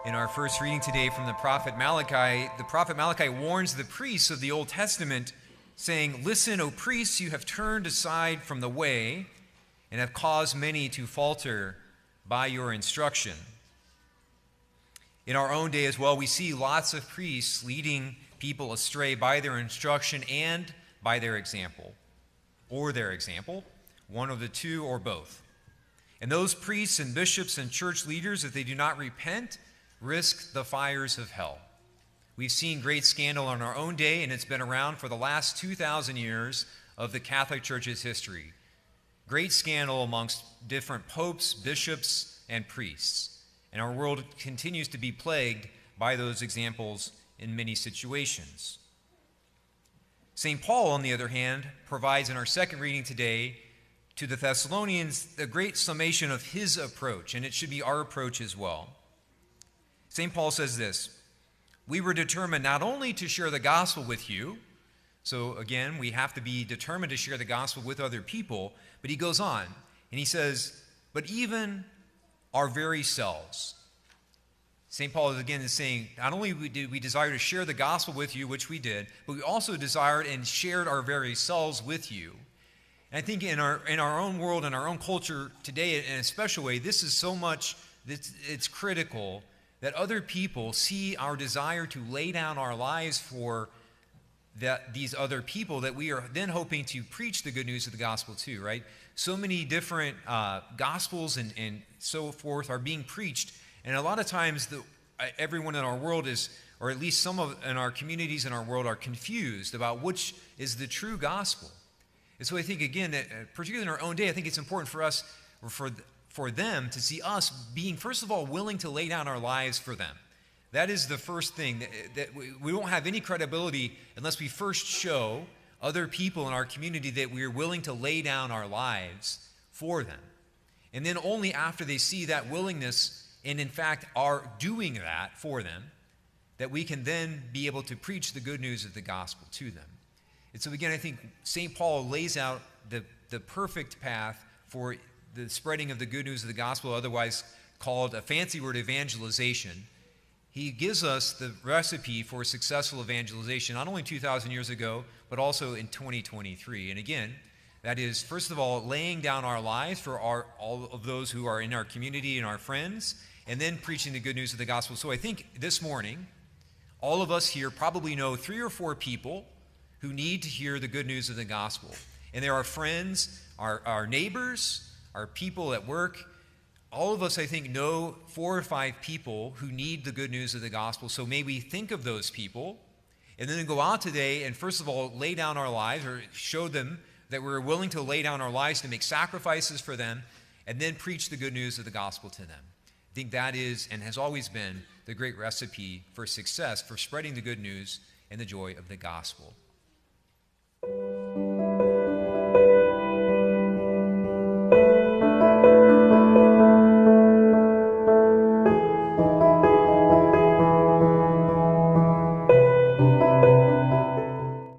In our first reading today from the prophet Malachi warns the priests of the Old Testament, saying, "Listen, O priests, you have turned aside from the way and have caused many to falter by your instruction." In our own day as well, we see lots of priests leading people astray by their instruction and by their example, one of the two or both. And those priests and bishops and church leaders, if they do not repent, risk the fires of hell. We've seen great scandal in our own day, and it's been around for the last 2,000 years of the Catholic Church's history. Great scandal amongst different popes, bishops, and priests. And our world continues to be plagued by those examples in many situations. St. Paul, on the other hand, provides in our second reading today to the Thessalonians a great summation of his approach, and it should be our approach as well. St. Paul says this: "We were determined not only to share the gospel with you," so again, we have to be determined to share the gospel with other people, but he goes on, and he says, "but even our very selves." St. Paul is saying, not only did we desire to share the gospel with you, which we did, but we also desired and shared our very selves with you. And I think in our own world, in our own culture today, in a special way, this is so much, it's critical that other people see our desire to lay down our lives for these other people that we are then hoping to preach the good news of the gospel to, right? So many different gospels and so forth are being preached, and a lot of times everyone in our world is, or at least in our communities in our world, are confused about which is the true gospel. And so I think, again, that particularly in our own day, I think it's important for us, or for them to see us being, first of all, willing to lay down our lives for them. That is the first thing, that we won't have any credibility unless we first show other people in our community that we are willing to lay down our lives for them. And then only after they see that willingness and in fact are doing that for them, that we can then be able to preach the good news of the gospel to them. And so again, I think St. Paul lays out the perfect path for the spreading of the good news of the gospel, otherwise called a fancy word, evangelization. He gives us the recipe for successful evangelization, not only 2,000 years ago, but also in 2023. And again, that is, first of all, laying down our lives for all of those who are in our community and our friends, and then preaching the good news of the gospel. So I think this morning, all of us here probably know 3 or 4 people who need to hear the good news of the gospel. And there are friends, our neighbors, our people at work. All of us, I think, know 4 or 5 people who need the good news of the gospel. So may we think of those people and then go out today and, first of all, lay down our lives, or show them that we're willing to lay down our lives to make sacrifices for them, and then preach the good news of the gospel to them. I think that is and has always been the great recipe for success, for spreading the good news and the joy of the gospel.